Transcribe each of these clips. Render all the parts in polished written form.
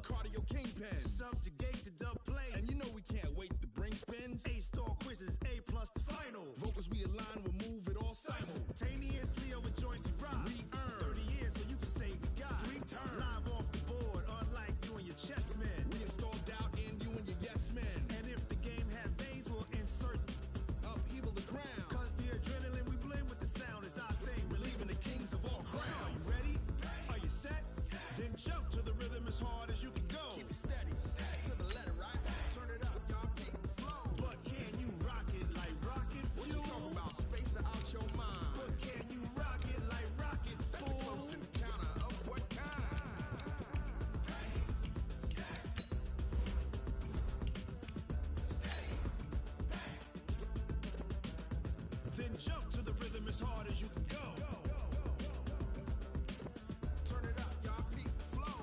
Cardio kingpin. Subjugate the dub play. And you know we can't wait to bring spins. A-star quizzes, A plus the final. Vocals we align, we'll move it all simultaneously over joints we rock. We earn 30 years so you can say we got 3 turns. Live off the board, unlike you and your chess men. We install doubt in you and your yes men. And if the game had veins, we'll insert upheaval the crown. Cause the adrenaline we blend with the sound is our thing. Relieving the kings of all crowns. So are you ready? Are you set? Then jump to the rhythm as hard as you can go. Keep it steady, to the letter, right? Turn it up, y'all, keep it flow. But can you rock it like rocket fuel? What you talking about? Space out your mind. But can you rock it like rockets, fool? Close encounter of what kind? Then jump to the rhythm as hard as you can go. Turn it up, y'all, keep it flow.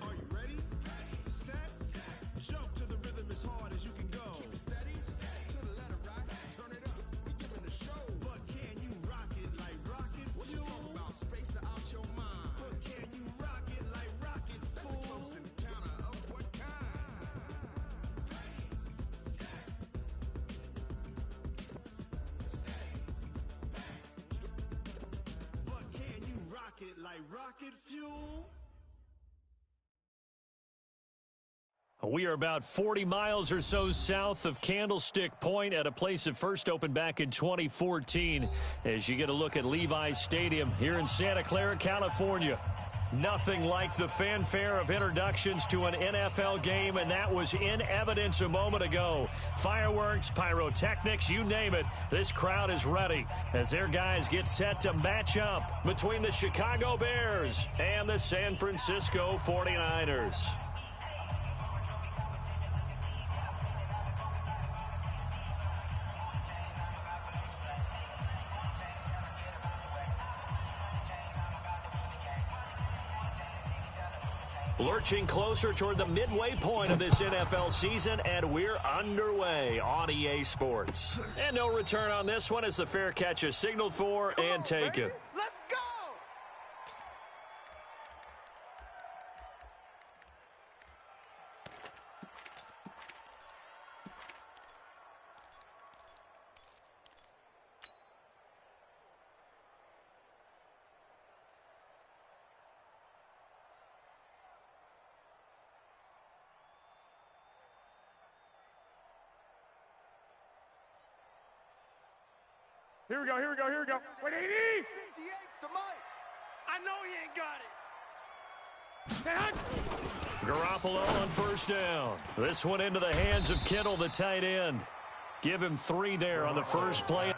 Are you ready? Set? Jump to the rhythm as hard as you can go. Keep it steady, to the letter, right? Turn it up, we giving a show. But can you rock it like rocket fuel? What you talking about? Space out your mind. But can you rock it like rockets, fool? That's a close encounter of what kind? But can you rock it like rocket fuel? We are about 40 miles or so south of Candlestick Point at a place that first opened back in 2014 as you get a look at Levi's Stadium here in Santa Clara, California. Nothing like the fanfare of introductions to an NFL game, and that was in evidence a moment ago. Fireworks, pyrotechnics, you name it. This crowd is ready as their guys get set to match up between the Chicago Bears and the San Francisco 49ers. Lurching closer toward the midway point of this NFL season, and we're underway on EA Sports. And no return on this one as the fair catch is signaled for and taken. Let's go! Here we go. Wait, 80! 58's the mic. I know he ain't got it. Garoppolo on first down. This one into the hands of Kittle, the tight end. Give him 3 there on the first play.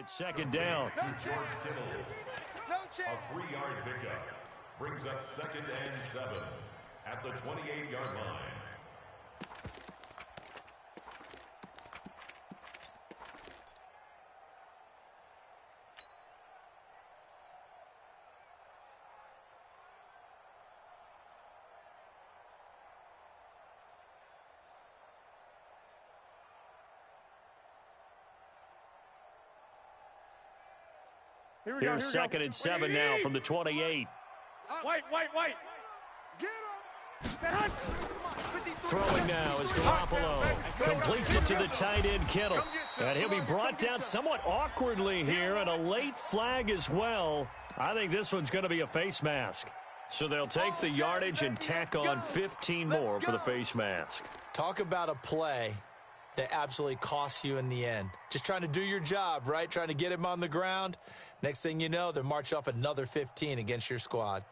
It's second down. To George Kittle. A 3-yard pickup brings up 2nd and 7 at the 28-yard line. Here's 2nd and 7 now from the 28. White. Get him! Throwing now is Garoppolo. Completes it to the tight end, Kittle. And he'll be brought down somewhat awkwardly here, and a late flag as well. I think this one's going to be a face mask. So they'll take the yardage and tack on 15 more for the face mask. Talk about a play that absolutely costs you in the end. Just trying to do your job, right? Trying to get him on the ground. Next thing you know, they're marching off another 15 against your squad.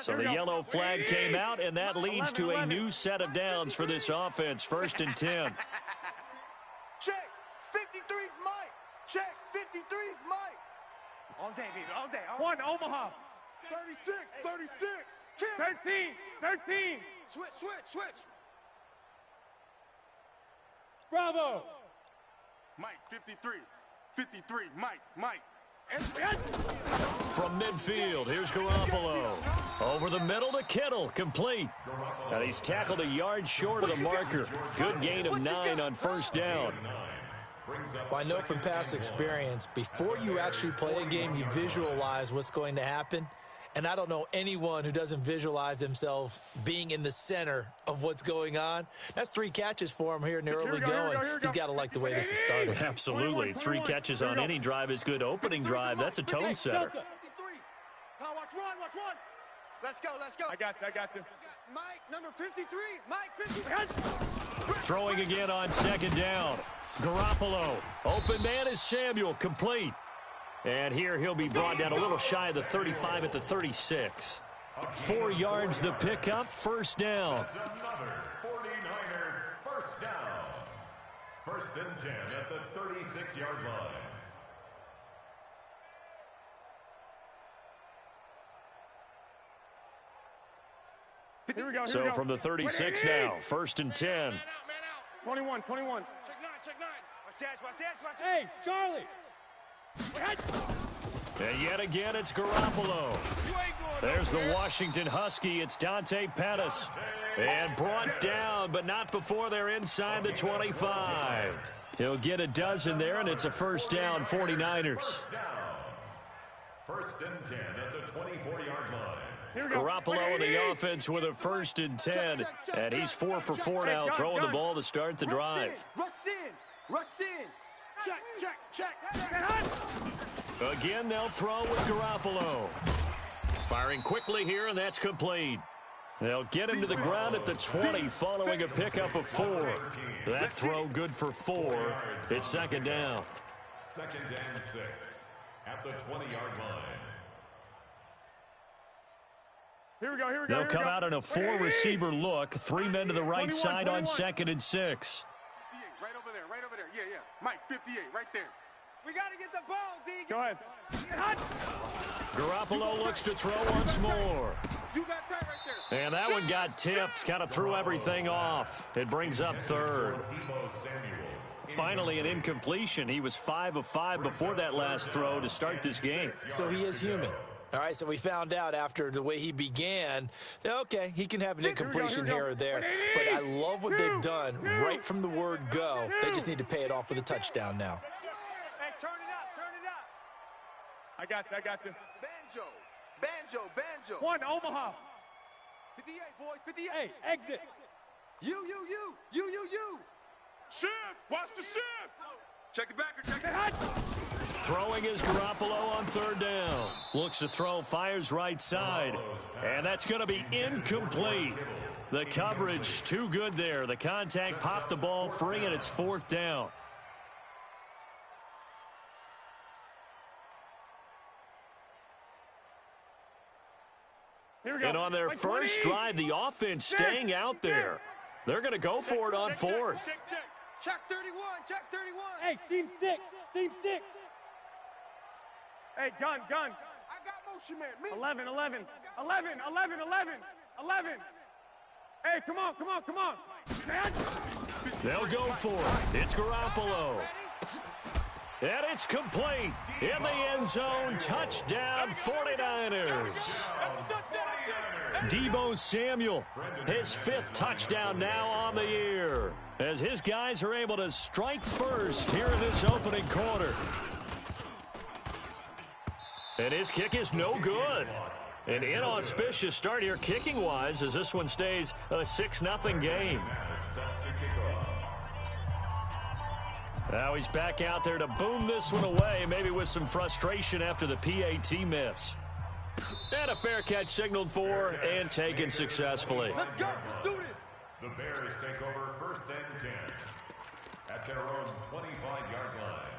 So the yellow flag came out, and that leads to a new set of downs for this offense. 1st and 10. Check. 53's Mike. Check. 53's Mike. All day, baby, all day. 1, Omaha. 36. 13. Switch. Bravo. Mike, 53, Mike. From midfield, here's Garoppolo. Over the middle to Kittle, complete. And he's tackled a yard short of the marker. Good gain of 9 on 1st down. Well, I know from past experience, before you actually play a game, you visualize what's going to happen. And I don't know anyone who doesn't visualize themselves being in the center of what's going on. That's 3 catches for him here in the early going. He's got to like the way this is starting. Absolutely. 3 catches on any drive is good. Opening drive, that's a tone setter. Watch one. Let's go. I got you. Mike, number 53. Mike, 53. Throwing again on 2nd down. Garoppolo. Open man is Samuel, complete. And here he'll be brought down a little shy of the 35 at the 36. 4 yards the pickup, 1st down. That's another 49er 1st down. 1st and 10 at the 36-yard line. Here we go. So from the 36 now, 1st and 10. 21. Check 9. Watch that. Hey, Charlie. And yet again, it's Garoppolo. There's the Washington Husky. It's Dante Pettis. And brought down, but not before they're inside the 25. He'll get a dozen there, and it's a 1st down, 49ers. 1st and 10 at the 24-yard line. Garoppolo in the offense with a 1st and 10. And he's 4 for 4 now, throwing the ball to start the drive. Rush in. Check. Again, they'll throw with Garoppolo. Firing quickly here, and that's complete. They'll get him to the ground at the 20 following a pickup of 4. That throw good for 4. It's 2nd down. 2nd and 6 at the 20-yard line. Here we go. They'll come out in a 4-receiver look. 3 men to the right side on 2nd and 6. Right over there. Yeah. Mike, 58, right there. We got to get the ball, D. Go ahead. Garoppolo looks to throw once more. You got time right there. And that one got tipped. Kind of threw everything off. It brings up 3rd. Finally, an incompletion. He was 5 of 5 before that last throw to start this game. So he is human. All right, so we found out after the way he began that, okay, he can have an incompletion here or there. But I love what they've done right from the word go. They just need to pay it off with a touchdown now. Hey, turn it up. I got you. Banjo. 1, Omaha. 58, boys, 58. Hey, exit. You. Shift. Watch the shift. Check the backer. Throwing is Garoppolo on 3rd down. Looks to throw, fires right side. And that's going to be incomplete. The coverage too good there. The contact popped the ball free, and it's 4th down. And on their first drive, the offense staying out there. They're going to go for it on 4th. Check 31, check 31. Hey, seam 6, seam 6. Hey, gun. I got motion man. Me. 11. Hey, come on. Man. They'll go for it. It's Garoppolo. And it's complete. In the end zone, touchdown 49ers. Deebo Samuel, his 5th touchdown now on the year, as his guys are able to strike first here in this opening quarter. And his kick is no good. An inauspicious start here kicking-wise as this one stays a 6-0 game. Now he's back out there to boom this one away, maybe with some frustration after the PAT miss. And a fair catch signaled for and taken successfully. Let's go. Let's do this. The Bears take over 1st and 10 at their own 25-yard line.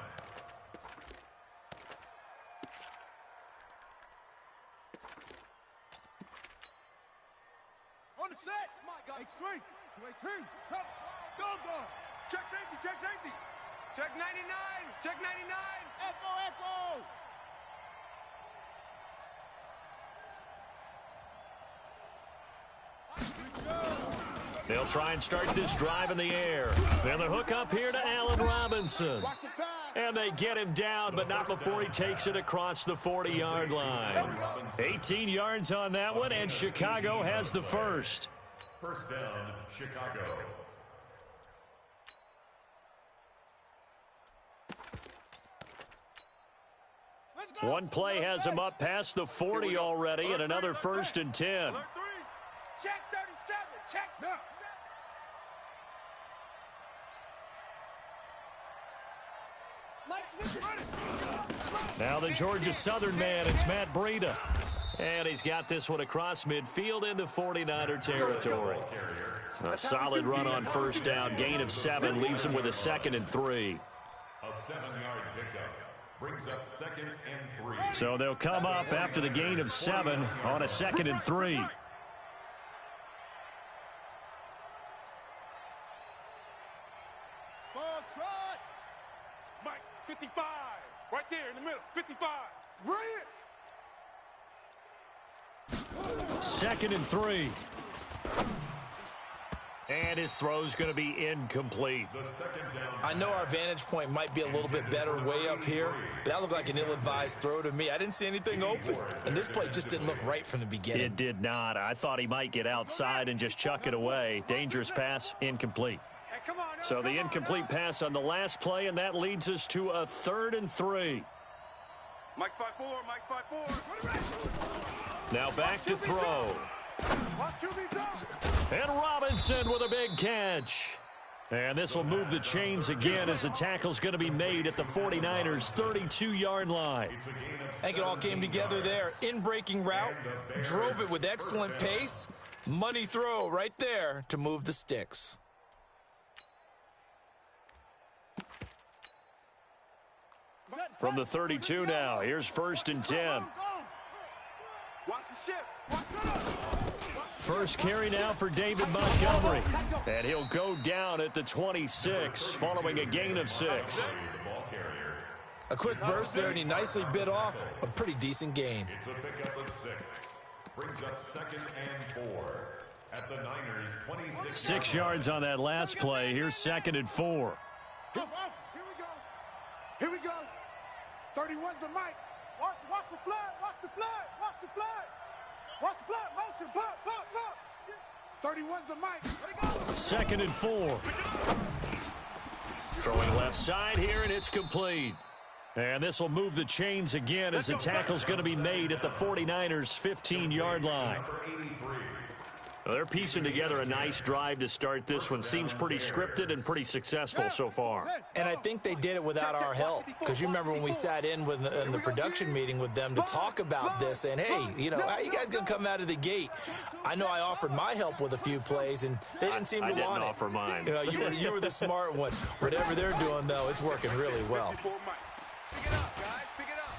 On the set. My God. Extreme. 218. Go. Check safety. Check 99. Check 99. Echo. They'll try and start this drive in the air. And the hook up here to Allen Robinson. And they get him down, but not before he takes it across the 40-yard line. 18 yards on that one, and Chicago has the first. First down, Chicago. One play has him up past the 40 already, and another 1st and 10. Check 37. Check. No. Now the Georgia Southern man, it's Matt Breida. And he's got this one across midfield into 49er territory. A solid run on 1st down, gain of 7, leaves him with a 2nd and 3. A 7-yard pickup brings up 2nd and 3. So they'll come up after the gain of 7 on a 2nd and 3. Mike, 55. Right there in the middle. 55. Bring it. 2nd and 3. And his throw's going to be incomplete. I know our vantage point might be a little bit better way up here, but that looked like an ill-advised throw to me. I didn't see anything open, and this play just didn't look right from the beginning. It did not. I thought he might get outside and just chuck it away. Dangerous pass, incomplete. So the incomplete pass on the last play, and that leads us to a 3rd and 3. Mike 5-4. Now back to throw. And Robinson with a big catch. And this will move the chains again as the tackle's going to be made at the 49ers' 32-yard line. I think it all came together there. In-breaking route, drove it with excellent pace. Money throw right there to move the sticks. From the 32 now, here's 1st and 10. Watch the ship. First carry now for David Montgomery. And he'll go down at the 26, following a gain of 6. A quick burst there, and he nicely bit off a pretty decent gain. It's a pickup of 6. Brings up 2nd and 4 at the Niners' 26. 6 yards on that last play. Here's 2nd and 4. Here we go. 31's the mic. Watch the flood. Motion. Pop. 31's the mic. Let it go. 2nd and 4. Throwing left side here, and it's complete. And this will move the chains again as the tackle's going to be made at the 49ers' 15-yard line. Well, they're piecing together a nice drive to start this one. Seems pretty scripted and pretty successful so far. And I think they did it without our help. Because you remember when we sat in the production meeting with them to talk about this, and hey, how you guys going to come out of the gate? I know I offered my help with a few plays, and they didn't seem to want it. I didn't offer mine. You were the smart one. Whatever they're doing, though, it's working really well. Pick it up, guys. Pick it up.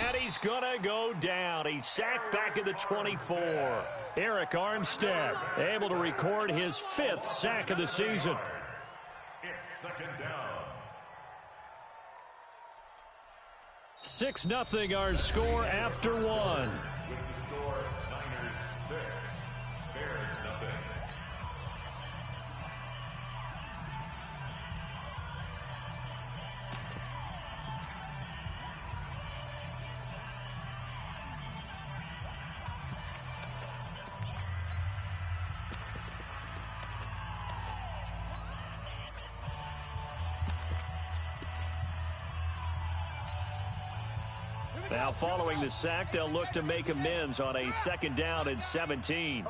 And he's going to go down. He's sacked back at the 24. Eric Armstead able to record his 5th sack of the season. It's second down. 6-0 our score after one. With the score, Niners 6, Bears nothing. Now following the sack, they'll look to make amends on a 2nd down and 17.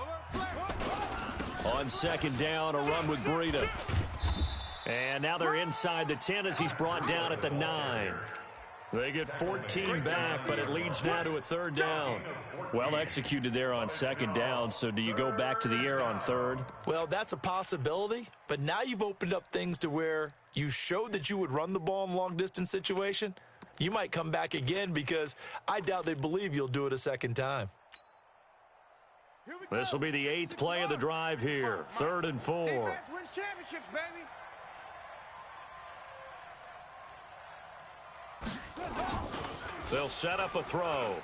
On 2nd down, a run with Breida. And now they're inside the 10 as he's brought down at the 9. They get 14 back, but it leads now to a 3rd down. Well executed there on 2nd down, so do you go back to the air on 3rd? Well, that's a possibility, but now you've opened up things to where you showed that you would run the ball in a long-distance situation. You might come back again because I doubt they believe you'll do it a 2nd time. This will be the 8th play of the drive here. 3rd and 4. Defense wins championships, baby. They'll set up a throw.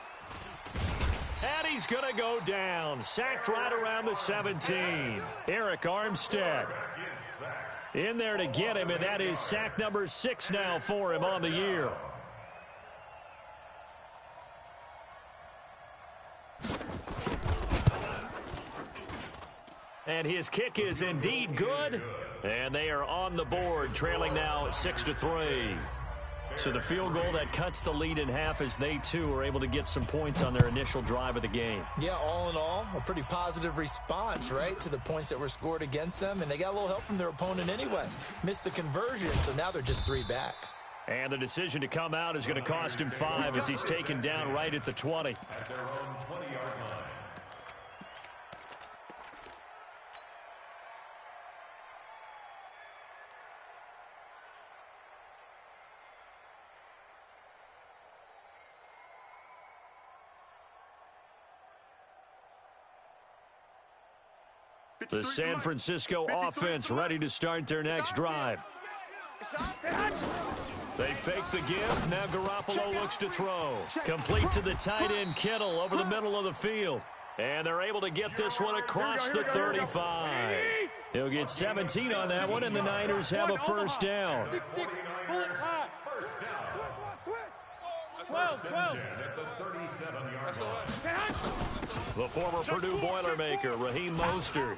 And he's going to go down. Sacked right around the 17. Eric Armstead in there to get him, and that is sack number 6 now for him on the year. And his kick is indeed good. And they are on the board, trailing now 6-3. So the field goal that cuts the lead in half as they, too, are able to get some points on their initial drive of the game. Yeah, all in all, a pretty positive response, right, to the points that were scored against them. And they got a little help from their opponent anyway. Missed the conversion, so now they're just 3 back. And the decision to come out is going to cost him 5 as he's taken down right at the 20. At their own 20-yard line. The San Francisco offense ready to start their next drive. They fake the give. Now Garoppolo looks to throw. Complete to the tight end Kittle over the middle of the field. And they're able to get this one across the 35. He'll get 17 on that one, and the Niners have a 1st down. 6-6, bullet hot. First down. Switch. 12. That's a 37-yard line. The former Purdue Boilermaker, Raheem Mostert.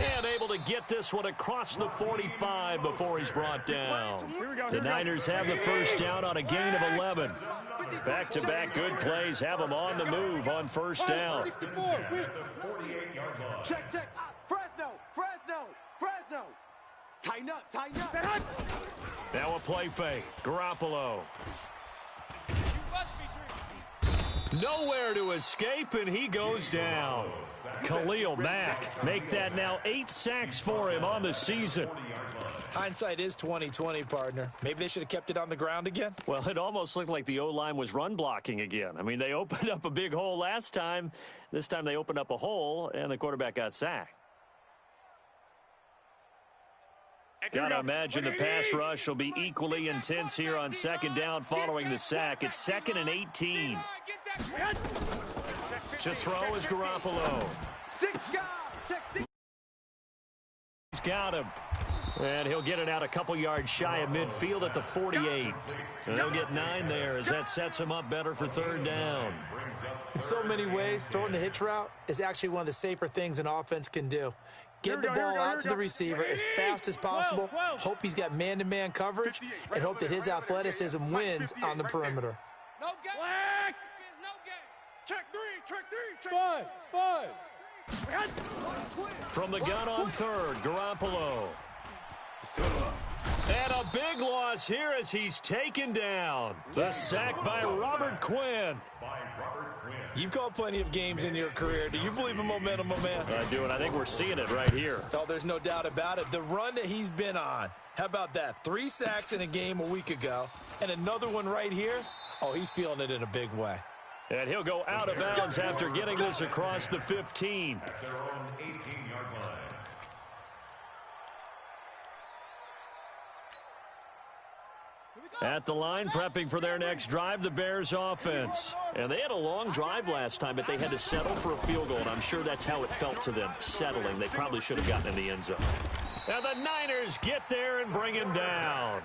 And able to get this one across the 45 before he's brought down. The Niners have the 1st down on a gain of 11. Back-to-back good plays have them on the move on 1st down. Check. Fresno. Tighten up. Now a play fake. Garoppolo. Nowhere to escape, and he goes down. Khalil Mack make that now 8 sacks for him on the season. Hindsight is 20/20, partner. Maybe they should have kept it on the ground again. Well, it almost looked like the O-line was run blocking again. I mean, they opened up a big hole last time. This time they opened up a hole, and the quarterback got sacked. Got to imagine the pass rush will be equally intense here on 2nd down following the sack. It's 2nd and 18. To throw is Garoppolo. He's got him. And he'll get it out a couple yards shy of midfield at the 48. And they'll get 9 there as that sets him up better for 3rd down. In so many ways, throwing the hitch route is actually one of the safer things an offense can do. Get the ball out to the receiver as fast as possible, hope he's got man-to-man coverage, and hope that his athleticism wins on the perimeter. No game. No game. Check three. Five. From the gun on 3rd, Garoppolo. And a big loss here as he's taken down. The sack by Robert Quinn. You've called plenty of games in your career. Do you believe in momentum, my man? I do, and I think we're seeing it right here. Oh, there's no doubt about it. The run that he's been on. How about that? 3 sacks in a game a week ago, and another one right here. Oh, he's feeling it in a big way. And he'll go out of bounds after getting this across the 15. At their own 18-yard line. At the line, prepping for their next drive, the Bears offense. And they had a long drive last time, but they had to settle for a field goal, and I'm sure that's how it felt to them, settling. They probably should have gotten in the end zone. And the Niners get there and bring him down.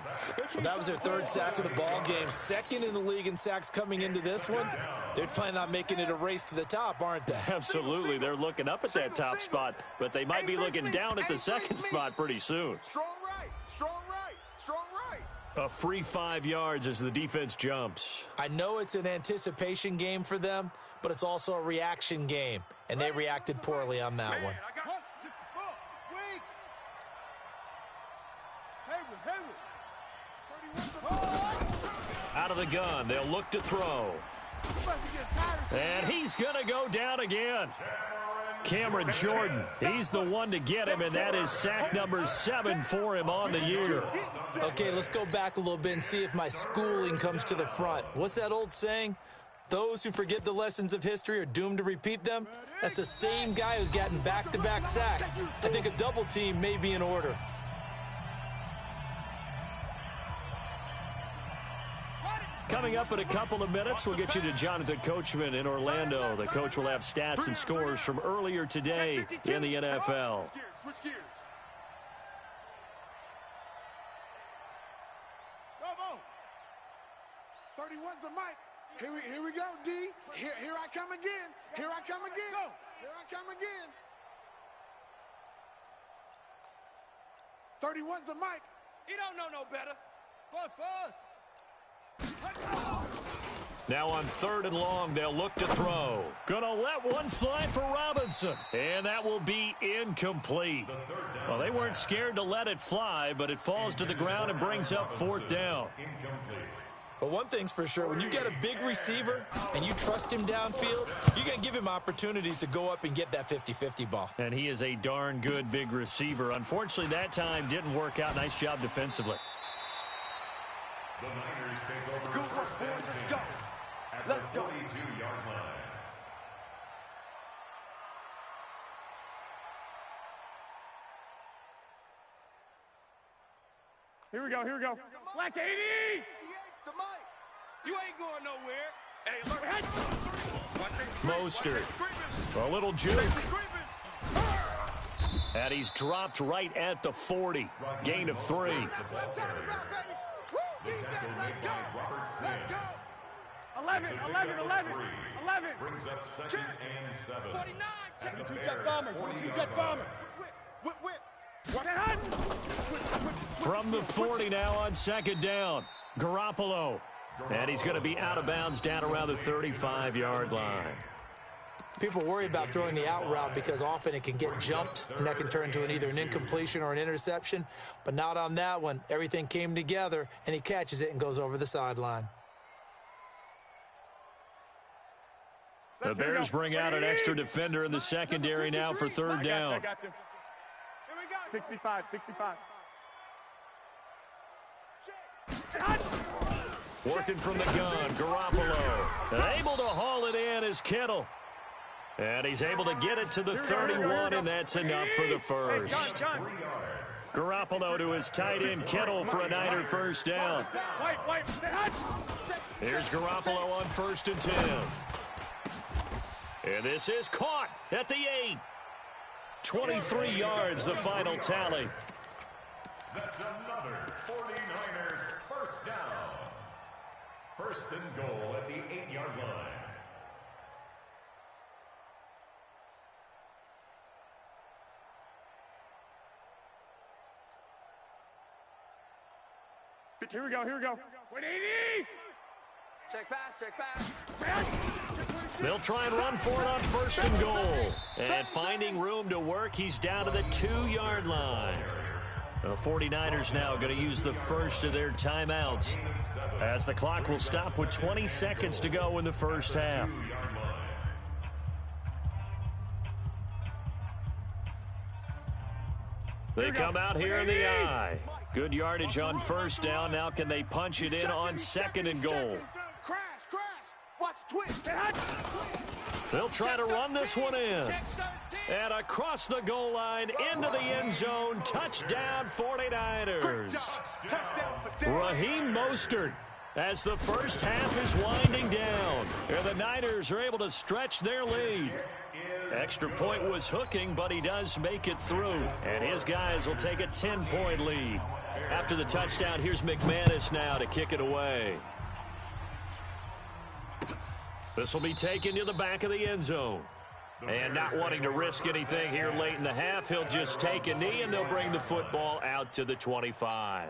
Well, that was their third sack of the ball game. Second in the league in sacks coming into this one. They're planning on making it a race to the top, aren't they? Absolutely. They're looking up at that top spot, but they might be looking down at the second spot pretty soon. Strong right, strong right, strong right. A free 5 yards as the defense jumps. I know it's an anticipation game for them, but it's also a reaction game, and they reacted poorly on that one. Out of the gun, they'll look to throw. And he's going to go down again. Cameron Jordan, he's the one to get him, and that is sack number 7 for him on the year. Okay, let's go back a little bit and see if my schooling comes to the front. What's that old saying? Those who forget the lessons of history are doomed to repeat them. That's the same guy who's gotten back-to-back sacks. I think a double team may be in order. Coming up in a couple of minutes, we'll get you to Jonathan Coachman in Orlando. The coach will have stats and scores from earlier today in the NFL. Switch gears. Bravo. 31's the mic. Here we go, D. Here I come again. Here I come again. Go. Here I come again. 31's the mic. He don't know no better. Fuzz. Now on 3rd and long, they'll look to throw. Gonna let one fly for Robinson. And that will be incomplete. Well, they weren't scared to let it fly, but it falls to the ground and brings up 4th down. But one thing's for sure, when you get a big receiver and you trust him downfield, you're going to give him opportunities to go up and get that 50-50 ball. And he is a darn good big receiver. Unfortunately, that time didn't work out. Nice job defensively. The Niners take over. Good work, boys. Let's go. At Let's the go. 42-yard line. Here we go. Black 80! The mic. You ain't going nowhere. Hey, look. Mostert. A little juke. And he's dropped right at the 40. Gain of 3. Let's go. 11. Brings up 2nd and 7. 49. At the 22-jet bomber. 22-jet bomber. Whip. From the 40 now on 2nd down. Garoppolo. And he's going to be out of bounds down around the 35-yard line. People worry about throwing the out route because often it can get jumped, and that can turn into either an incompletion or an interception. But not on that one. Everything came together, and he catches it and goes over the sideline. The Bears bring out an extra defender in the secondary now for 3rd down. I got you. Here we go. 65. Working from the gun, Garoppolo. And able to haul it in is Kittle. And he's able to get it to the 31, and that's enough for the first. Garoppolo to his tight end, Kittle, for a Niner 1st down. Wait. Here's Garoppolo on 1st and 10. And this is caught at the 8. 23 yards, the final tally. That's another 49ers 1st down. 1st and goal at the 8-yard line. Here we go. 180! Check pass. They'll try and run for it on 1st and goal. And finding room to work, he's down to the 2-yard line. The 49ers now going to use the first of their timeouts as the clock will stop with 20 seconds to go in the first half. They come out here in the eye. Good yardage on 1st down. Now can they punch it in on 2nd and goal? Crash. Watch twist. They'll try to run this one in. And across the goal line, into the end zone, touchdown 49ers. Raheem Mostert, as the first half is winding down. And the Niners are able to stretch their lead. Extra point was hooking, but he does make it through. And his guys will take a 10-point lead. After the touchdown, here's McManus now to kick it away. This will be taken to the back of the end zone. And not wanting to risk anything here late in the half, he'll just take a knee, and they'll bring the football out to the 25.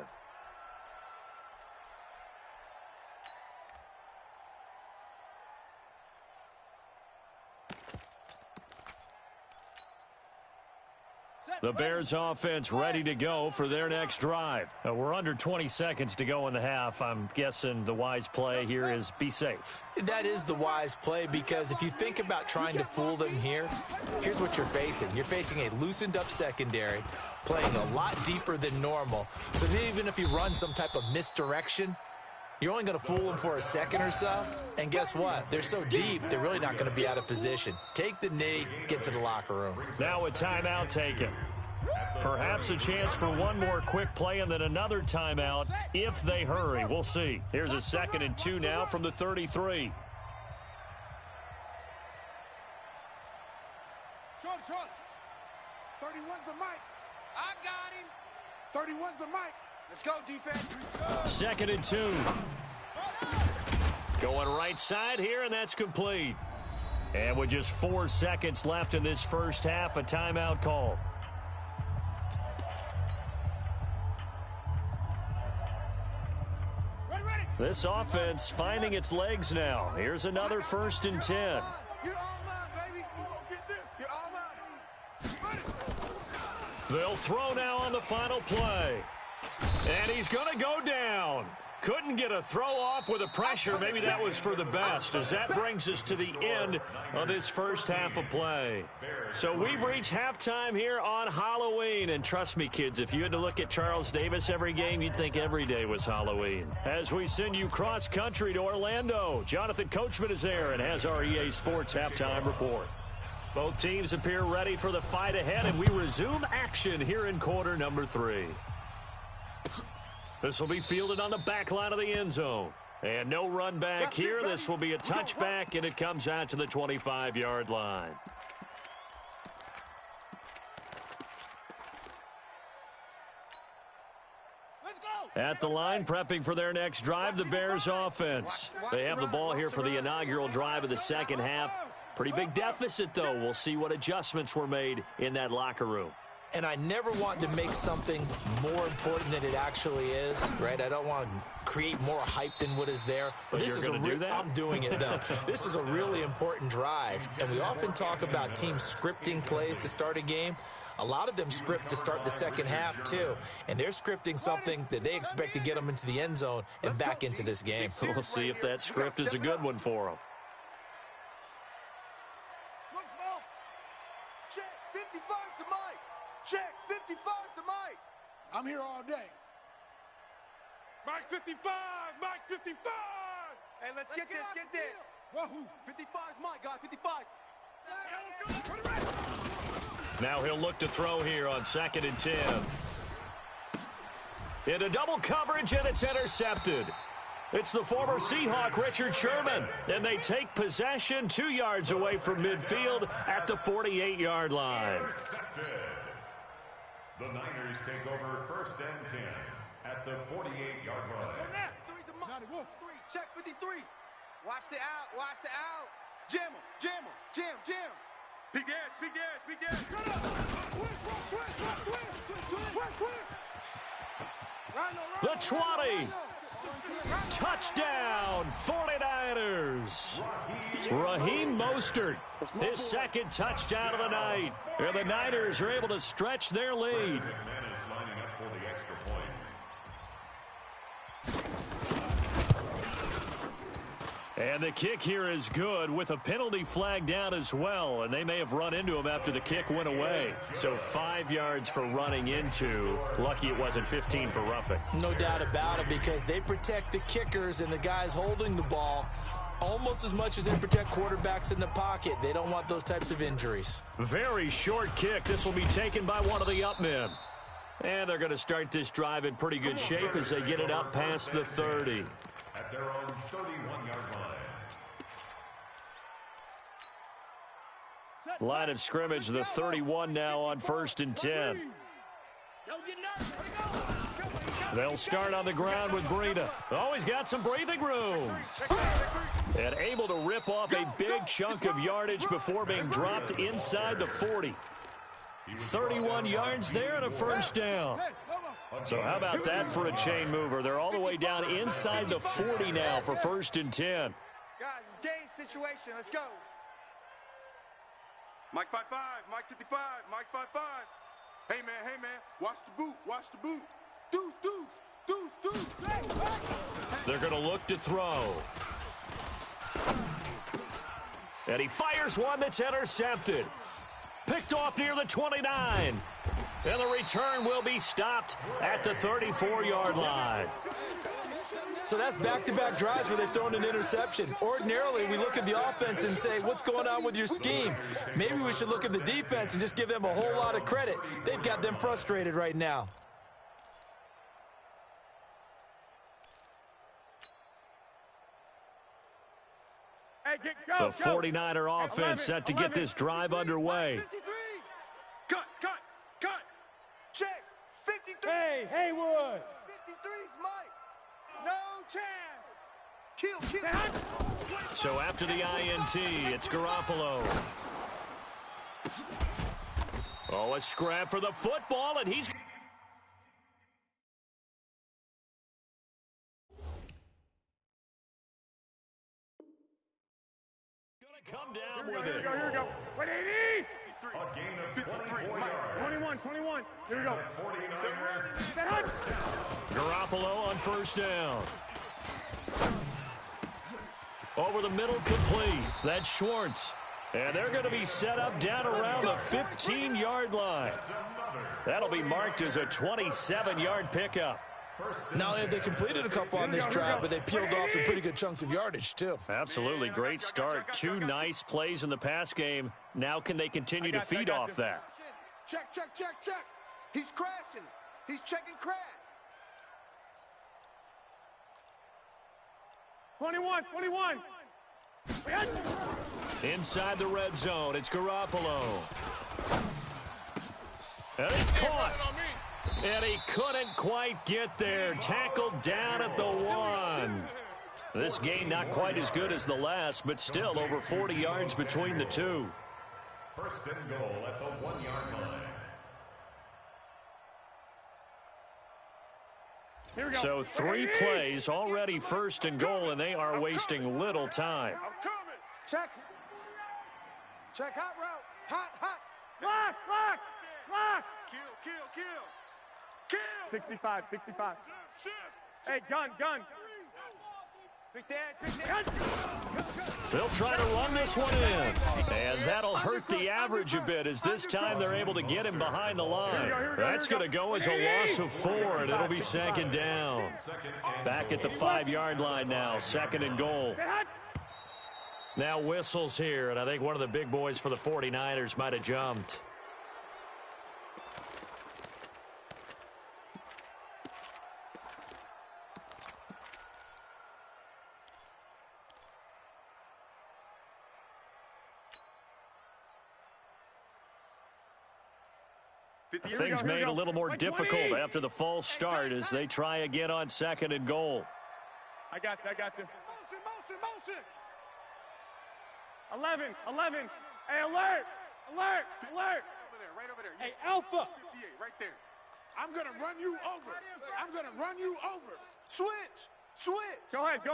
The Bears offense ready to go for their next drive. We're under 20 seconds to go in the half. I'm guessing the wise play here is be safe. That is the wise play, because if you think about trying to fool them here, here's what you're facing. You're facing a loosened up secondary, playing a lot deeper than normal. So even if you run some type of misdirection, you're only going to fool them for a second or so. And guess what? They're so deep, they're really not going to be out of position. Take the knee, get to the locker room. Now a timeout taken. Perhaps a chance for one more quick play and then another timeout if they hurry. We'll see. Here's a 2nd and 2 now from the 33. Short. 31's the mic. I got him. 31's the mic. Let's go, defense. 2nd and 2. Going right side here, and that's complete. And with just 4 seconds left in this first half, a timeout call. This offense finding its legs now. Here's another 1st and 10. You're all mine, baby. Get this. You're all mine. They'll throw now on the final play. And he's going to go down. Couldn't get a throw off with the pressure. Maybe that was for the best, as that brings us to the end of this first half of play. So we've reached halftime here on Halloween. And trust me, kids, if you had to look at Charles Davis every game, you'd think every day was Halloween. As we send you cross-country to Orlando, Jonathan Coachman is there and has our EA Sports halftime report. Both teams appear ready for the fight ahead, and we resume action here in quarter number 3. This will be fielded on the back line of the end zone. And no run back here. This will be a touchback, and it comes out to the 25-yard line. At the line, prepping for their next drive, the Bears offense. They have the ball here for the inaugural drive of the second half. Pretty big deficit, though. We'll see what adjustments were made in that locker room. And I never want to make something more important than it actually is, right? I don't want to create more hype than what is there. But this is do that? I'm doing it, though. This is a really important drive. And we often talk about teams scripting plays to start a game. A lot of them script to start the second half, too. And they're scripting something that they expect to get them into the end zone and back into this game. We'll see if that script is a good one for them. Check 55 to Mike. Check 55 to Mike. I'm here all day. Mike 55. Mike 55. Hey, let's get this. Wahoo. 55's Mike, guys. 55. Now he'll look to throw here on 2nd and 10. Into double coverage, and it's intercepted. It's the former Seahawk, Richard Sherman, and they take possession 2 yards away from midfield at the 48-yard line. The Niners take over 1st and 10 at the 48-yard line. Check 53. Watch the out. Jam him. Jam. Big edge. The 20. Touchdown, 49ers. Raheem Mostert, his 2nd touchdown of the night. And the Niners are able to stretch their lead. McManus lining up for the extra point. And the kick here is good with a penalty flag down as well. And they may have run into him after the kick went away. So 5 yards for running into. Lucky it wasn't 15 for roughing. No doubt about it, because they protect the kickers and the guys holding the ball almost as much as they protect quarterbacks in the pocket. They don't want those types of injuries. Very short kick. This will be taken by one of the up men. And they're going to start this drive in pretty good shape as they get it up past the 30. At their own 31-yard line. Line of scrimmage, the 31 now on 1st and 10. They'll start on the ground with Breida. Oh, he's got some breathing room. And able to rip off a big chunk of yardage before being dropped inside the 40. 31 yards there and a first down. So how about that for a chain mover? They're all the way down inside the 40 now for 1st and 10. Guys, it's game situation. Let's go. Mike 5-5, Mike 55, Mike 5-5. Hey, man, watch the boot, watch the boot. Deuce. Hey. They're going to look to throw. And he fires one that's intercepted. Picked off near the 29. And the return will be stopped at the 34-yard line. So that's back-to-back drives where they've thrown an interception. Ordinarily, we look at the offense and say, what's going on with your scheme? Maybe we should look at the defense and just give them a whole lot of credit. They've got them frustrated right now. The 49er offense set to get this drive underway. 53. Cut. Check. 53. Hey, Haywood. 53's Mike. No chance. Kill. So after the INT, it's Garoppolo. Oh, a scrap for the football, and he's... come down with it. Here we go. 180. A gain of 24 yards. 21. Here we go. 49ers. Garoppolo on first down. Over the middle, complete. That's Schwartz. And they're going to be set up down around the 15-yard line. That'll be marked as a 27-yard pickup. Not only have they completed a couple on this drive, but they peeled off some pretty good chunks of yardage, too. Absolutely. Great start. 2 nice plays in the pass game. Now can they continue to feed off that? Check. He's crashing. He's checking crash. 21. Inside the red zone, it's Garoppolo. And it's caught. And he couldn't quite get there. Tackled down at the 1. This game not quite as good as the last, but still over 40 yards between the two. First and goal at the 1-yard line. Here we go. So 3 plays already first and goal, and they are wasting little time. I'm coming. Check hot route. Hot. Lock. Kill. 65. Hey, gun. Quick dad. They'll try to run this one in. And that'll hurt the average a bit as this time they're able to get him behind the line. That's going to go as a loss of 4, and it'll be second down. Back at the 5-yard line now, second and goal. Now whistles here, and I think one of the big boys for the 49ers might have jumped. Things made a little more difficult after the false start as they try again on second and goal. I got you. Motion. 11. Hey, alert. Right over there. Hey, Alpha. 58, right there. I'm going to run you over. Switch. Go ahead.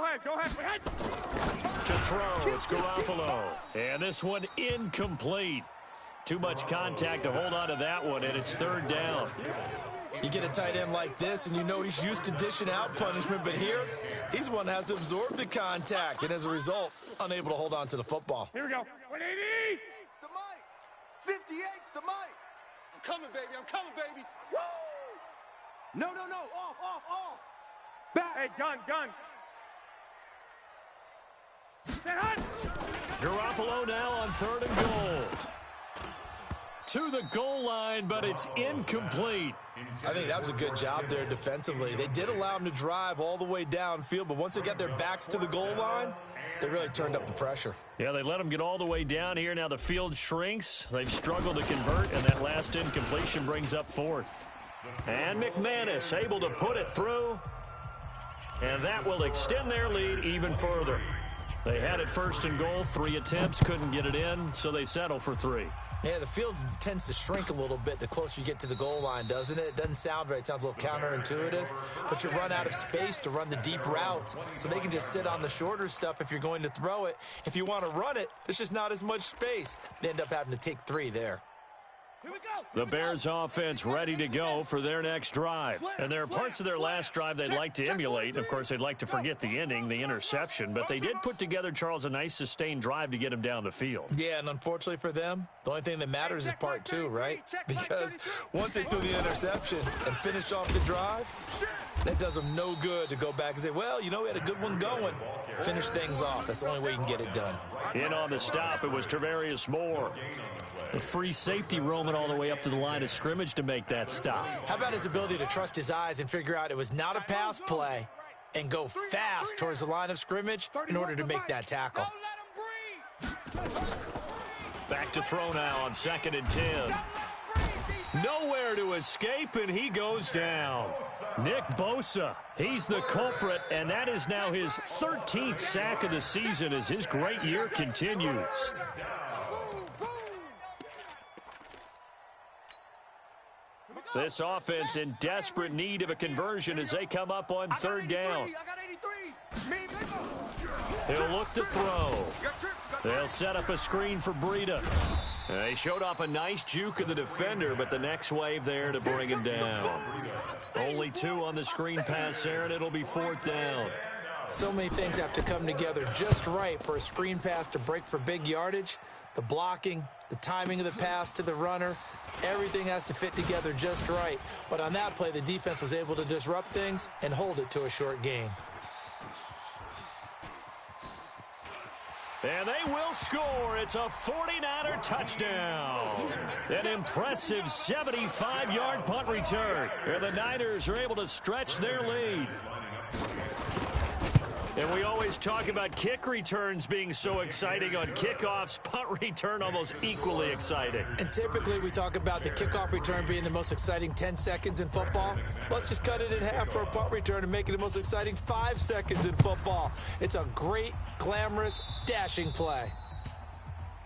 To throw, it's Garoppolo. And this one incomplete. Too much contact to hold on to that one, and it's third down. You get a tight end like this, and you know he's used to dishing out punishment, but here, he's the one that has to absorb the contact, and as a result, unable to hold on to the football. Here we go. 180. It's the mic. 58's the mic. I'm coming, baby. Woo! No. Off. Back. Hey, gun. Garoppolo now on 3rd and goal. To the goal line, but it's incomplete. I think that was a good job there defensively. They did allow them to drive all the way downfield, but once they got their backs to the goal line, they really turned up the pressure. Yeah, they let them get all the way down here. Now the field shrinks. They've struggled to convert, and that last incompletion brings up 4th. And McManus able to put it through, and that will extend their lead even further. They had it 1st and goal, 3 attempts, couldn't get it in, so they settle for 3. Yeah, the field tends to shrink a little bit the closer you get to the goal line, doesn't it? It doesn't sound right. It sounds a little counterintuitive. But you run out of space to run the deep routes, so they can just sit on the shorter stuff if you're going to throw it. If you want to run it, there's just not as much space. They end up having to take 3 there. The Bears offense ready to go for their next drive. And there are parts of their last drive they'd like to emulate. And, of course, they'd like to forget the ending, the interception. But they did put together, Charles, a nice sustained drive to get him down the field. Yeah, and unfortunately for them, the only thing that matters is part 2, right? Because once they threw the interception and finished off the drive, that does them no good to go back and say, well, you know, we had a good one going. Finish things off. That's the only way you can get it done. In on the stop, it was Travarius Moore. A free safety roaming all the way up to the line of scrimmage to make that stop. How about his ability to trust his eyes and figure out it was not a pass play and go fast towards the line of scrimmage in order to make that tackle? Back to throw now on 2nd and 10. Nowhere to escape, and he goes down. Nick Bosa, he's the culprit, and that is now his 13th sack of the season as his great year continues. This offense in desperate need of a conversion as they come up on 3rd down. He'll look to throw. They'll set up a screen for Breida. They showed off a nice juke of the defender, but the next wave there to bring him down. Only 2 on the screen pass there, and it'll be 4th down. So many things have to come together just right for a screen pass to break for big yardage. The blocking, the timing of the pass to the runner, everything has to fit together just right. But on that play, the defense was able to disrupt things and hold it to a short gain. And they will score. It's a 49er touchdown. An impressive 75-yard punt return. And the Niners are able to stretch their lead. And we always talk about kick returns being so exciting on kickoffs. Punt return almost equally exciting. And typically we talk about the kickoff return being the most exciting 10 seconds in football. Let's just cut it in half for a punt return and make it the most exciting 5 seconds in football. It's a great, glamorous, dashing play.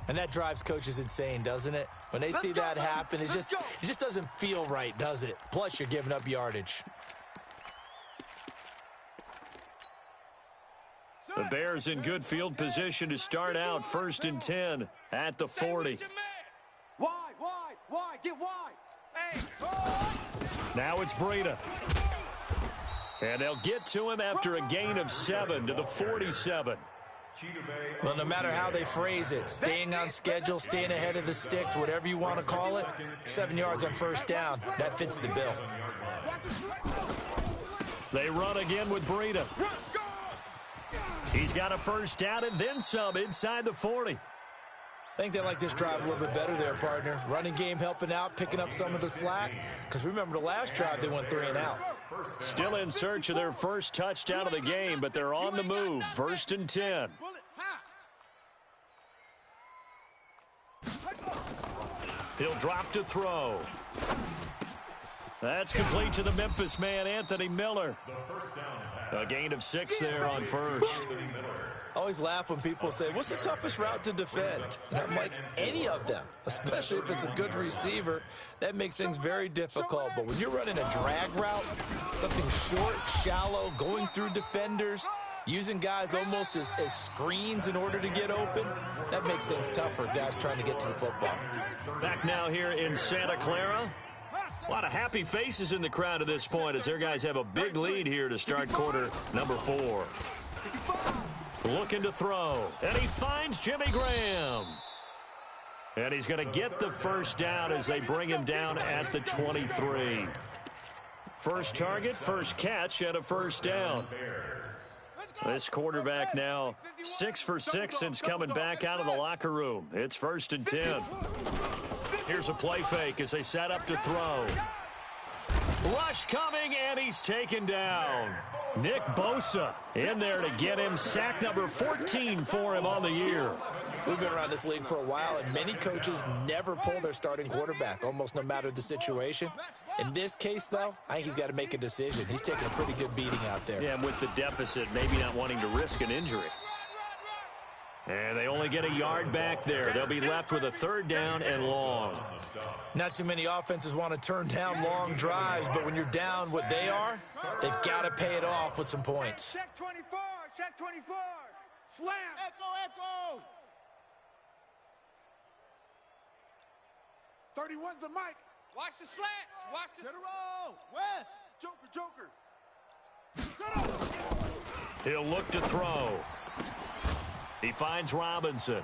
And that drives coaches insane, doesn't it? When they see that happen, it just doesn't feel right, does it? Plus, you're giving up yardage. The Bears in good field position to start out 1st and 10 at the 40. Wide, get wide. Hey. Now it's Breida. And they'll get to him after a gain of 7 to the 47. Well, no matter how they phrase it, staying on schedule, staying ahead of the sticks, whatever you want to call it, 7 yards on 1st down, that fits the bill. They run again with Breida. He's got a 1st down and then some inside the 40. I think they like this drive a little bit better there, partner. Running game helping out, picking up some of the slack. Because remember the last drive, they went 3 and out. Still in search of their first touchdown of the game, but they're on the move. 1st and 10. He'll drop to throw. That's complete to the Memphis man, Anthony Miller. A gain of 6 there on 1st. I always laugh when people say, what's the toughest route to defend? And I'm like, any of them, especially if it's a good receiver. That makes things very difficult. But when you're running a drag route, something short, shallow, going through defenders, using guys almost as screens in order to get open, that makes things tough for guys trying to get to the football. Back now here in Santa Clara. A lot of happy faces in the crowd at this point as their guys have a big lead here to start quarter number 4. Looking to throw, and he finds Jimmy Graham. And he's going to get the 1st down as they bring him down at the 23. First target, first catch, and a 1st down. This quarterback now 6 for 6 since coming back out of the locker room. It's 1st and 10. Here's a play fake as they set up to throw. Rush coming, and he's taken down. Nick Bosa in there to get him. Sack number 14 for him on the year. We've been around this league for a while, and many coaches never pull their starting quarterback, almost no matter the situation. In this case, though, I think he's got to make a decision. He's taking a pretty good beating out there. Yeah, and with the deficit, maybe not wanting to risk an injury. And they only get a yard back there. They'll be left with a 3rd down and long. Not too many offenses want to turn down long drives, but when you're down what they are, they've got to pay it off with some points. Check 24, check 24. Slam. Echo. 31's the mic. Watch the slants. Watch the... Get a roll. West. Joker. Set up. He'll look to throw. He finds Robinson.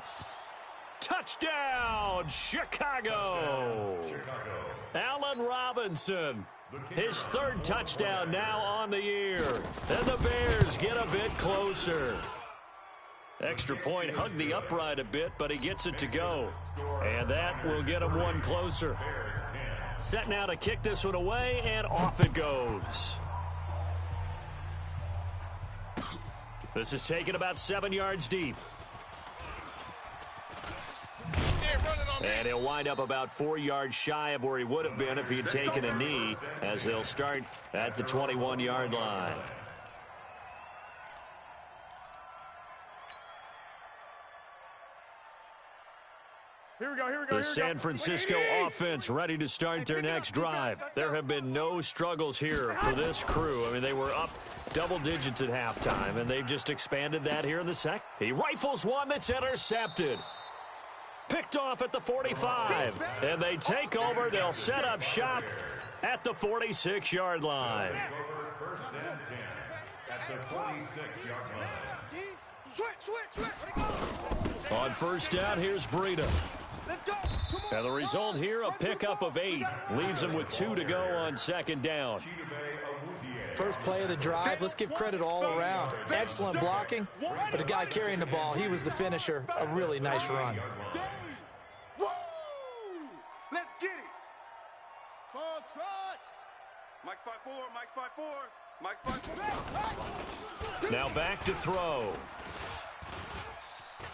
Touchdown, Chicago. Allen Robinson. His 3rd touchdown now on the year. And the Bears get a bit closer. Extra point hugged the upright a bit, but he gets it to go. And that will get him one closer. Set now to kick this one away, and off it goes. This is taken about 7 yards deep. And he'll wind up about 4 yards shy of where he would have been if he had taken a knee, as they'll start at the 21-yard line. Here we go. The San Francisco offense ready to start their next drive. There have been no struggles here for this crew. I mean, they were up double digits at halftime, and they've just expanded that here in the second. He rifles one that's intercepted. Picked off at the 45, and they take over. They'll set up shop at the 46-yard line. 1st and 10 at the 46-yard line. Switch. On 1st down, here's Breida. And the result here, a pickup of 8. Leaves him with 2 to go on 2nd down. First play of the drive, let's give credit all around. Excellent blocking, but the guy carrying the ball, he was the finisher. A really nice run. Let's get it. Full trot. Mike's 5'4", Mike's 5'4". Now back to throw.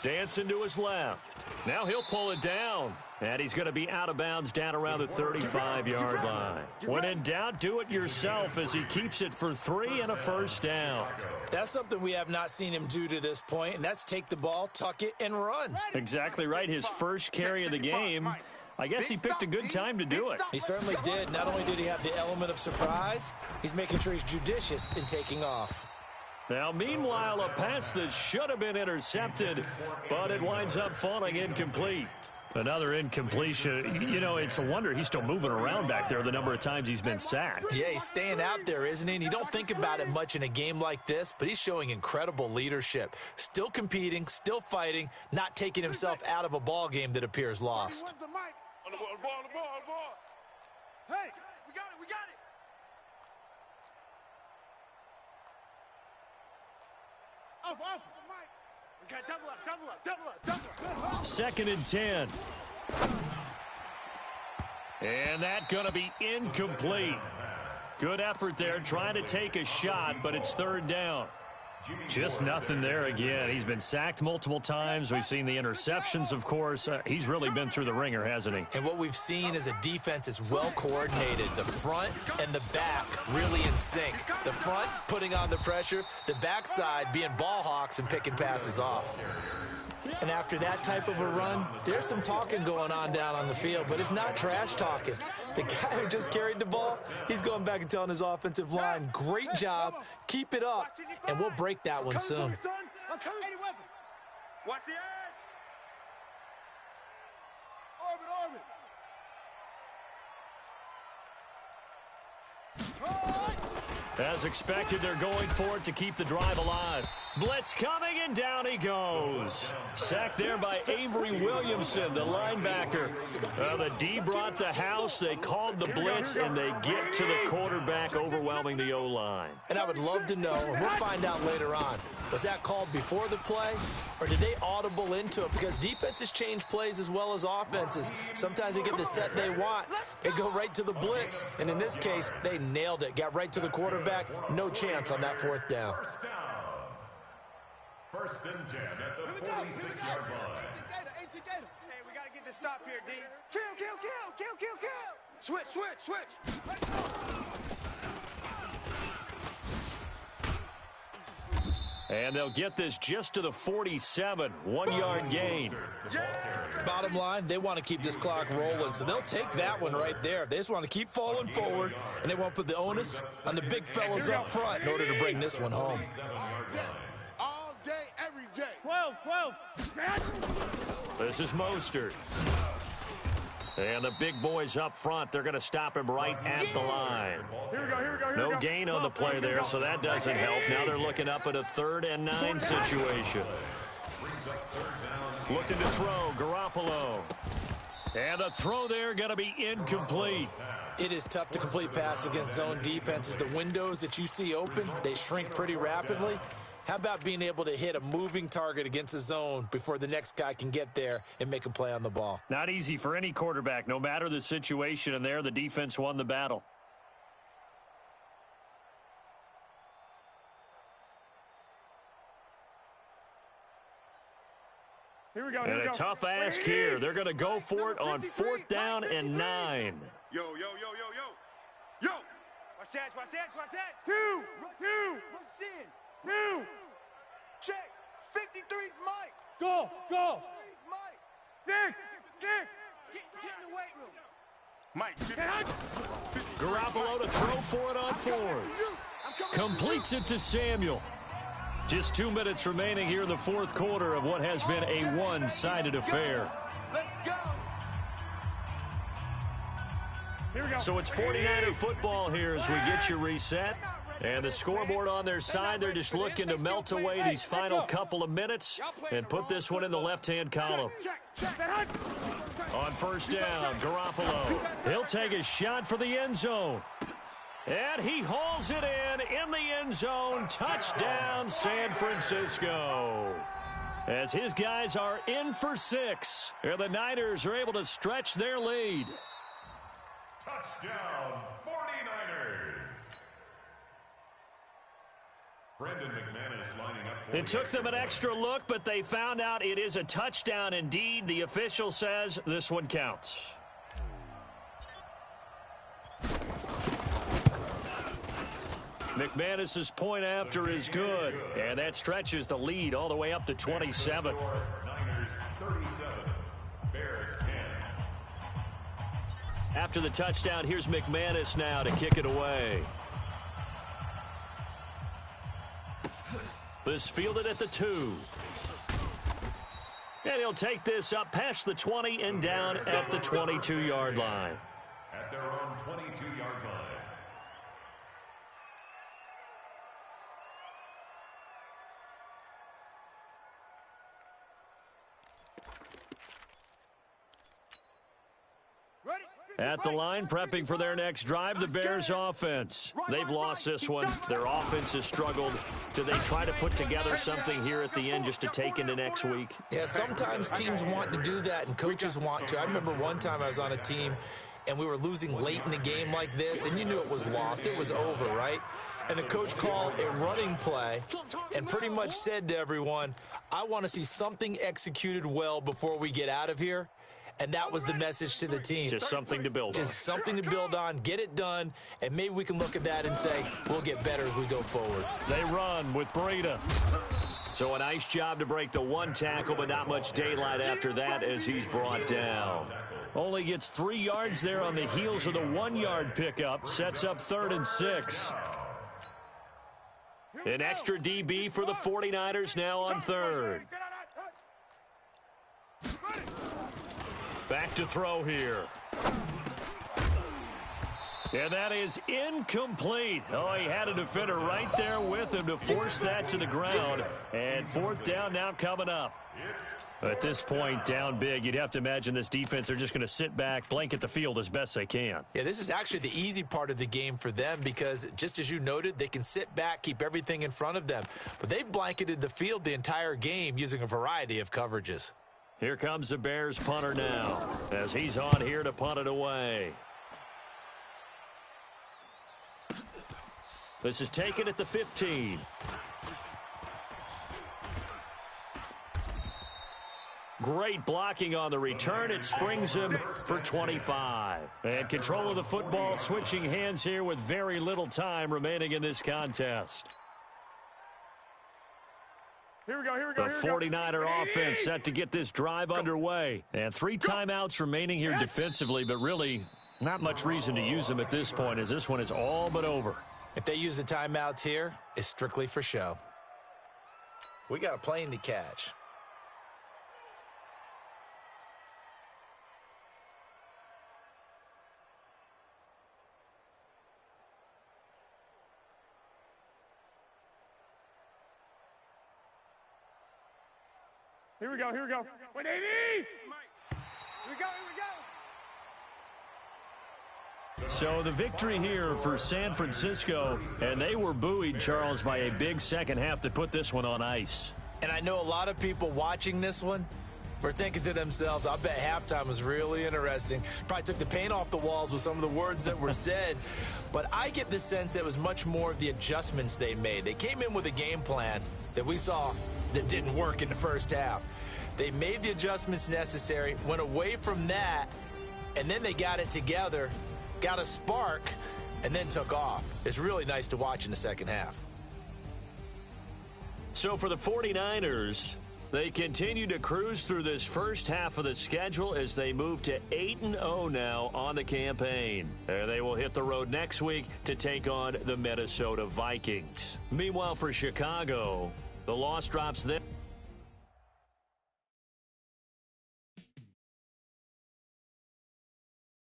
Dancing to his left. Now he'll pull it down. And he's going to be out of bounds down around the 35-yard line. When in doubt, do it yourself as he keeps it for 3 and a 1st down. That's something we have not seen him do to this point, and that's take the ball, tuck it, and run. Exactly right. His first carry of the game. I guess he picked a good time to do it. He certainly did. Not only did he have the element of surprise, he's making sure he's judicious in taking off. Now, meanwhile, a pass that should have been intercepted, but it winds up falling incomplete. Another incompletion. You know, it's a wonder he's still moving around back there the number of times he's been sacked. Yeah, he's staying out there, isn't he? And you don't think about it much in a game like this, but he's showing incredible leadership. Still competing, still fighting, not taking himself out of a ball game that appears lost. On the ball. Hey, we got it. Off. We got double up. 2nd and 10. And that's going to be incomplete. Good effort there, trying to take a shot, but it's 3rd down. Just nothing there again. He's been sacked multiple times. We've seen the interceptions, of course. He's really been through the ringer, hasn't he? And what we've seen is a defense that's well coordinated. The front and the back really in sync. The front putting on the pressure, the backside being ball hawks and picking passes off. And after that type of a run, there's some talking going on down on the field, but it's not trash talking. The guy who just carried the ball, he's going back and telling his offensive line, great job, keep it up, and we'll break that one soon. I'm coming. Watch the edge. Orbit. As expected, they're going for it to keep the drive alive. Blitz coming, and down he goes. Sacked there by Avery Williamson, the linebacker. The D brought the house. They called the blitz, and they get to the quarterback, overwhelming the O-line. And I would love to know, and we'll find out later on, was that called before the play, or did they audible into it? Because defenses change plays as well as offenses. Sometimes they get the set they want. They go right to the blitz, and in this case, they nailed it. Got right to the quarterback. No chance on that fourth down. First and 10 at the 46-yard line. Hey, we got to get this stop here, D. Kill. Switch. And they'll get this just to the 47, 1-yard gain. Bottom line, they want to keep this clock rolling, so they'll take that one right there. They just want to keep falling forward, and they want to put the onus on the big fellas up front in order to bring this one home. All day, every day. 12. This is Mostert. And the big boys up front, they're going to stop him right at the line. Here we go. No gain on the play there, so that doesn't help. Now they're looking up at a 3rd and 9 situation. Looking to throw, Garoppolo. And the throw there going to be incomplete. It is tough to complete passes against zone defenses. The windows that you see open, they shrink pretty rapidly. How about being able to hit a moving target against a zone before the next guy can get there and make a play on the ball? Not easy for any quarterback, no matter the situation, and there the defense won the battle. Here we go. And a tough ask here. They're going to go for it on 4th down and 9. Yo. Watch that. 2. Check. 53's Mike. Go. 53's Mike. 6. Get in the weight room. Mike. Garoppolo to throw for it on 4th. Completes it to Samuel. Just 2 minutes remaining here in the 4th quarter of what has been a one-sided affair. Let's go. Here we go. So it's 49er football here as we get you reset. And the scoreboard on their side, they're just looking to melt away these final couple of minutes and put this one in the left-hand column. On 1st down, Garoppolo. He'll take a shot for the end zone. And he hauls it in the end zone. Touchdown, San Francisco. As his guys are in for 6. And the Niners are able to stretch their lead. Touchdown, 49ers. Brendan McManus lining up for It took them an extra look, but they found out it is a touchdown indeed. The official says this one counts. McManus's point after is good, and that stretches the lead all the way up to 27. Niners 37, Bears 10. After the touchdown, here's McManus now to kick it away. This fielded at the 2. And he'll take this up past the 20 and down at the 22-yard line. At their own 22-yard line. At the line, prepping for their next drive, the Bears offense. They've lost this one. Their offense has struggled. Do they try to put together something here at the end just to take into next week? Yeah, sometimes teams want to do that and coaches want to. I remember one time I was on a team and we were losing late in the game like this, and you knew it was lost. It was over, right? And the coach called a running play and pretty much said to everyone, I want to see something executed well before we get out of here. And that was the message to the team. Just something to build on. Just something to build on, get it done, and maybe we can look at that and say, we'll get better as we go forward. They run with Breida. So a nice job to break the 1 tackle, but not much daylight after that as he's brought down. Only gets 3 yards there on the heels of the 1-yard pickup. Sets up 3rd and 6. An extra DB for the 49ers now on 3rd. Back to throw here. And that is incomplete. Oh, he had a defender right there with him to force that to the ground. And fourth down now coming up. At this point, down big, you'd have to imagine this defense are just going to sit back, blanket the field as best they can. Yeah, this is actually the easy part of the game for them because, just as you noted, they can sit back, keep everything in front of them. But they've blanketed the field the entire game using a variety of coverages. Here comes the Bears punter now as he's on here to punt it away. This is taken at the 15. Great blocking on the return. It springs him for 25. And control of the football, switching hands here with very little time remaining in this contest. Here we go, here we go, The here we go. 49er offense set to get this drive underway. And 3 timeouts remaining here defensively, but really not much reason to use them at this point as this one is all but over. If they use the timeouts here, it's strictly for show. We got a plane to catch. Here we go, here we go. 180! Here we go, here we go. So the victory here for San Francisco, and they were buoyed, Charles, by a big second half that put this one on ice. And I know a lot of people watching this one were thinking to themselves, I bet halftime was really interesting. Probably took the paint off the walls with some of the words that were said. But I get the sense it was much more of the adjustments they made. They came in with a game plan that we saw that didn't work in the first half. They made the adjustments necessary, went away from that, and then they got it together, got a spark, and then took off. It's really nice to watch in the second half. So for the 49ers, they continue to cruise through this first half of the schedule as they move to 8-0 now on the campaign. They will hit the road next week to take on the Minnesota Vikings. Meanwhile, for Chicago, the loss drops them.